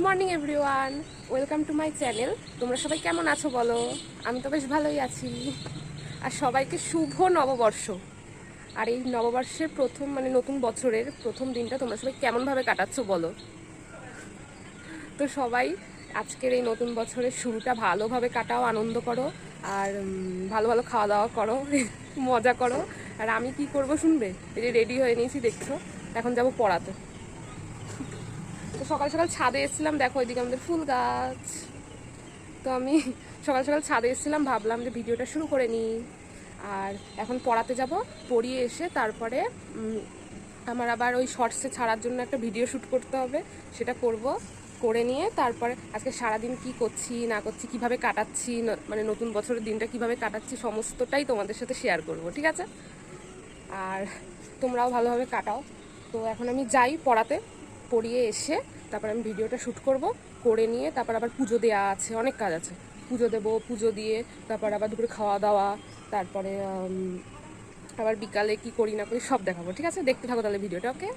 Morning everyone, welcome to my channel. তোমরা সবাই কেমন আছো বলো? আমি তো বেশ ভালোই আছি। আর সবাইকে শুভ নববর্ষ। আর এই নববর্ষের প্রথম নতুন বছরের প্রথম দিনটা তোমরা সবাই কেমনভাবে কাটাচ্ছ বলো? তো সবাই আজকের এই নতুন বছরের শুরুটা ভালোভাবে কাটাও, আনন্দ করো আর ভালো ভালো খাওয়া দাওয়া করো, মজা করো। আর আমি কি করব শুনবে? এই যে রেডি হয়ে নিয়েছি দেখছো, এখন যাব পড়াতে। তো সকাল সকাল ছাদে এসেছিলাম, দেখো ওইদিকে আমাদের ফুল গাছ। তো আমি সকাল সকাল ছাদে এসেছিলাম, ভাবলাম যে ভিডিওটা শুরু করে নিই। আর এখন পড়াতে যাব, পড়িয়ে এসে তারপরে আমার আবার ওই শর্টসে ছাড়ার জন্য একটা ভিডিও শ্যুট করতে হবে, সেটা করব। করে নিয়ে তারপরে আজকে সারাদিন কি করছি না করছি, কিভাবে কাটাচ্ছি, নতুন বছরের দিনটা কিভাবে কাটাচ্ছি সমস্তটাই তোমাদের সাথে শেয়ার করব, ঠিক আছে? আর তোমরাও ভালোভাবে কাটাও। তো এখন আমি যাই পড়াতে, পড়িয়ে এসে তারপর আমি ভিডিওটা শ্যুট করব। করে নিয়ে তারপর আবার পুজো দেওয়া আছে, অনেক কাজ আছে। পুজো দেবো, পুজো দিয়ে তারপর আবার দুপুরে খাওয়া দাওয়া, তারপরে আবার বিকালে কি করি না করি সব দেখাবো, ঠিক আছে? দেখতে থাকো তাহলে ভিডিওটা, ওকে?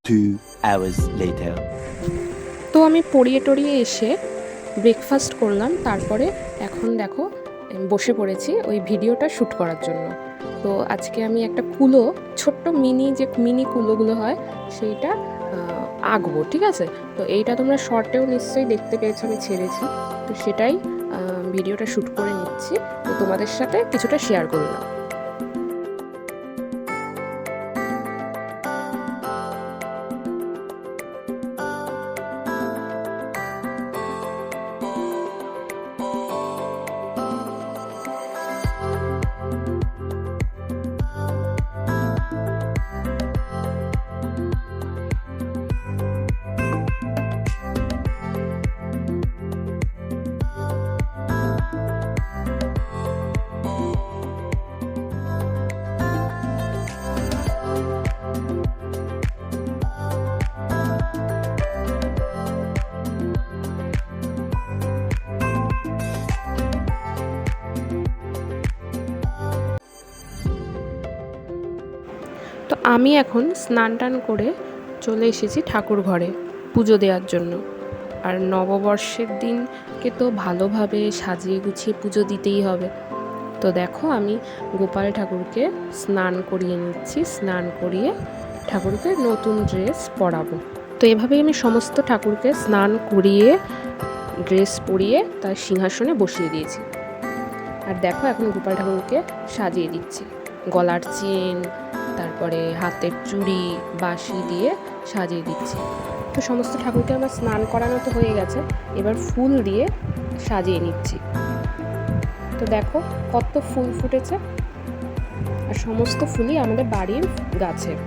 2 hours later. তো আমি পড়িয়ে টড়িয়ে এসে ব্রেকফাস্ট করলাম, তারপরে এখন দেখো বসে পড়েছি ওই ভিডিওটা শ্যুট করার জন্য। তো আজকে আমি একটা কুলো, ছোট্ট মিনি কুলোগুলো হয় সেইটা আঁকবো, ঠিক আছে? তো এইটা তোমরা শর্টেও নিশ্চয়ই দেখতে পেয়েছো, আমি ছেড়েছি। তো সেটাই ভিডিওটা শ্যুট করে নিচ্ছি, তো তোমাদের সাথে কিছুটা শেয়ার করলাম। তো আমি এখন স্নান টান করে চলে এসেছি ঠাকুর ঘরে পুজো দেওয়ার জন্য। আর নববর্ষের দিনকে তো ভালোভাবে সাজিয়ে গুছিয়ে পুজো দিতেই হবে। তো দেখো আমি গোপাল ঠাকুরকে স্নান করিয়ে নিচ্ছি, স্নান করিয়ে ঠাকুরকে নতুন ড্রেস পরাবো। তো এভাবেই আমি সমস্ত ঠাকুরকে স্নান করিয়ে ড্রেস পরিয়ে তার সিংহাসনে বসিয়ে দিয়েছি। আর দেখো এখন গোপাল ঠাকুরকে সাজিয়ে দিচ্ছি, গলার চেন, তারপরে হাতের চুড়ি, বাঁশি দিয়ে সাজিয়ে দিচ্ছি। তো সমস্ত ঠাকুরকে আমার স্নান করানো তো হয়ে গেছে, এবার ফুল দিয়ে সাজিয়ে নিচ্ছি। তো দেখো কত ফুল ফুটেছে, আর সমস্ত ফুলই আমাদের বাড়ির গাছের।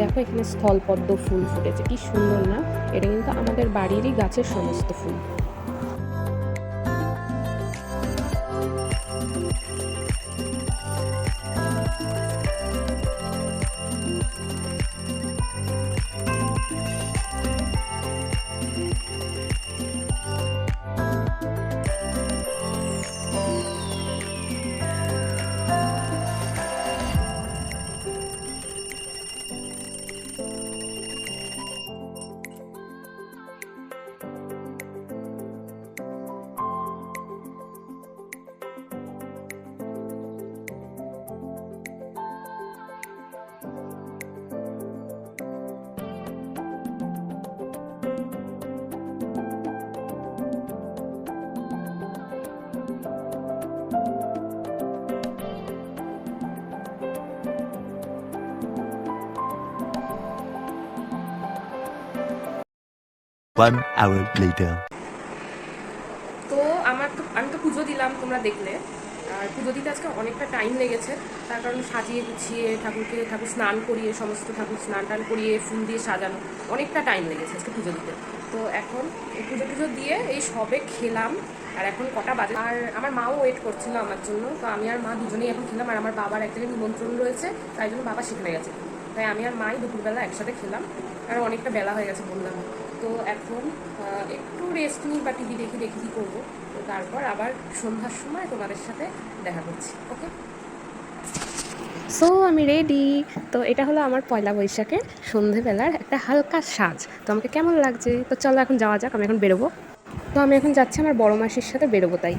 দেখো এখানে স্থলপদ্ম ফুল ফুটেছে, কি সুন্দর না? এটা কিন্তু আমাদের বাড়িরই গাছের সমস্ত ফুল। One hour later. তো আমি তো পুজো দিলাম, তোমরা দেখলে। আর পুজো দিতে আজকে অনেকটা টাইম লেগেছে, তার কারণ সাজিয়ে গুছিয়ে ঠাকুর স্নান করিয়ে, সমস্ত ঠাকুর স্নান টান করিয়ে ফুল দিয়ে সাজানো, অনেকটা টাইম লেগেছে আজকে পুজো দিতে। তো এখন এই পুজো দিয়ে এই সবে খেলাম। আর এখন কটা বাজে, আর আমার মাও ওয়েট করছিল আমার জন্য। তো আমি আর মা দুজনেই এখন খেলাম। আর আমার বাবার এক জায়গায় নিমন্ত্রণ রয়েছে, তাই জন্য বাবা সেখানে গেছে। তাই আমি আর মাই দুপুরবেলা একসাথে খেলাম, আর অনেকটা বেলা হয়ে গেছে বললাম। তো এখন একটু রেস্ট নিই বা টিভি দেখি কী করবো। তো তারপর আবার সন্ধ্যার সময় তোমাদের সাথে দেখা করছি, ওকে? সো আমি রেডি। তো এটা হলো আমার পয়লা বৈশাখের সন্ধেবেলার একটা হালকা সাজ। তো আমাকে কেমন লাগছে? তো চলো এখন যাওয়া যাক, আমি এখন বেরোবো। তো আমি এখন যাচ্ছি আমার বড় মাসির সাথে বেরোবো তাই।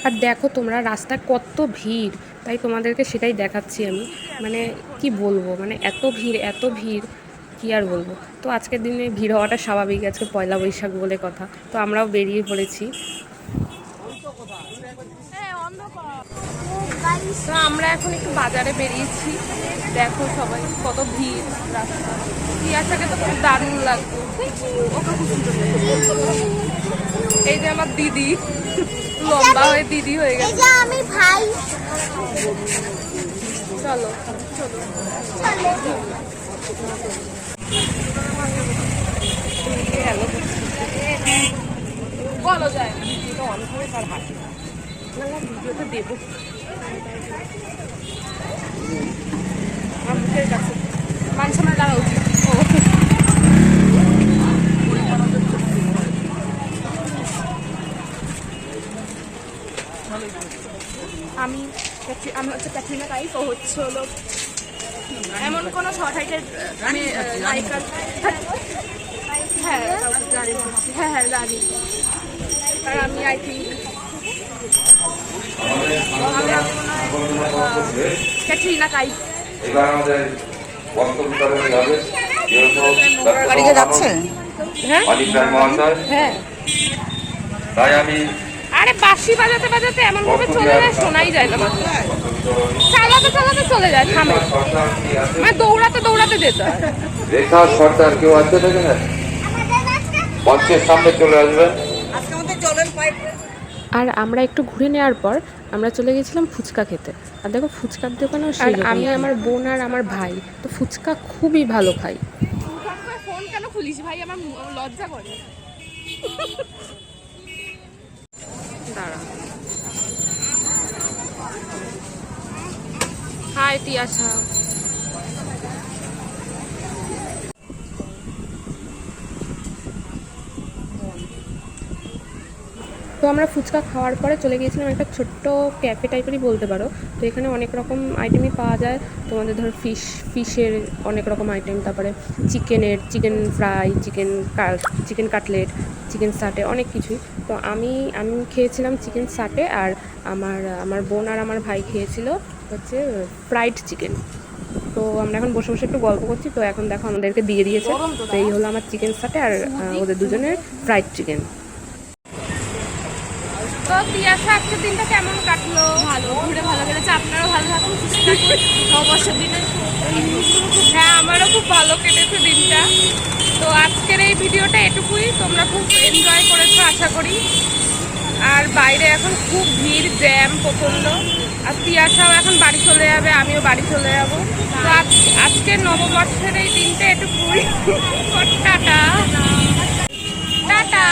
আর দেখো তোমরা রাস্তায় কত ভিড়, তাই তোমাদেরকে সেটাই দেখাচ্ছি আমি। মানে কি বলবো, মানে এত ভিড় এত ভিড়, কি আর বলবো। তো আজকের দিনে ভিড় হওয়াটা স্বাভাবিক, আজকে পয়লা বৈশাখ বলে কথা। তো আমরাও বেরিয়ে পড়েছি। তো আমরা এখন একটু বাজারে বেরিয়েছি, দেখো সবাই কত ভিড় রাস্তা। টিয়াশাকে তো খুব দারুণ লাগতো, ওকে খুব সুন্দর লাগছে। এই যে আমার দিদি, লম্বা হয়ে দিদি হয়ে গেছে। এই যে আমি ভাই। চলো চলো। বলো যায় ভিডিওটা অন করে তার হাঁটি না, ভিডিওটা দেবো আমার মুখের কাছে, মান সম্মান লাগা উচিত। ও আমি আমি হচ্ছে ক্যাটরিনা কাইফ, ও হচ্ছে হলো এমন কোনো শর্ট হাইটের নায়িকা। হ্যাঁ জানি, হ্যাঁ হ্যাঁ জানি। আর আমি আই থিঙ্ক ক্যাটরিনা কাইফ। এবার আমাদের বক্তব্য বিতরণী হবে বাড়িতে যাচ্ছে। হ্যাঁ মালিকার মহাশয়। হ্যাঁ। তাই আমি আরে বাঁশি বাজাতে বাজাতে এমন ভাবে চলে যায়, শোনাই যায় না, চালাতে চালাতে চলে যায়, থামে। মানে দৌড়াতে দৌড়াতে যেতে হয়। রেখা সর্দার কেউ আছে দেখেন, মঞ্চের সামনে চলে আসবেন। আর আমরা একটু ঘুরে নেওয়ার পর আমরা চলে গেছিলাম ফুচকা খেতে। আর দেখো ফুচকার দোকানেও আর আমি, আমার বোন আর আমার ভাই তো ফুচকা খুবই ভালো খাই। ফোন কেন খুলিস ভাই, আমার লজ্জা করে। দাঁড়া। হাই তিয়াশা। তো আমরা ফুচকা খাওয়ার পরে চলে গিয়েছিলাম একটা ছোট্ট ক্যাফে টাইপেরই বলতে পারো। তো এখানে অনেক রকম আইটেমই পাওয়া যায়, তোমাদের ধরো ফিশের অনেক রকম আইটেম, তারপরে চিকেনের, chicken fry, chicken cutlet, chicken সাটে, অনেক কিছুই। তো আমি খেয়েছিলাম চিকেন সাটে, আর আমার বোন আর আমার ভাই খেয়েছিল হচ্ছে ফ্রাইড চিকেন। তো আমরা এখন বসে বসে একটু গল্প করছি। তো এখন দেখো আমাদেরকে দিয়ে দিয়েছে। তো এই হলো আমার চিকেন সাটে আর ওদের দুজনের ফ্রাইড চিকেন। তো তিয়াশা আজকের দিনটা কেমন কাটলো? ভালো, ঘুরে ভালো কেটেছে। আপনারাও ভালো থাকুন, সুস্থ থাকুন নববর্ষের দিনে। হ্যাঁ আমারও খুব ভালো কেটেছে দিনটা। তো আজকের এই ভিডিওটা এটুকুই, তোমরা খুব এনজয় করেছো আশা করি। আর বাইরে এখন খুব ভিড়, জ্যাম প্রচণ্ড। আর তিয়াশাও এখন বাড়ি চলে যাবে, আমিও বাড়ি চলে যাবো। তো আজকের নববর্ষের এই দিনটা এটুকুই। Tata tata.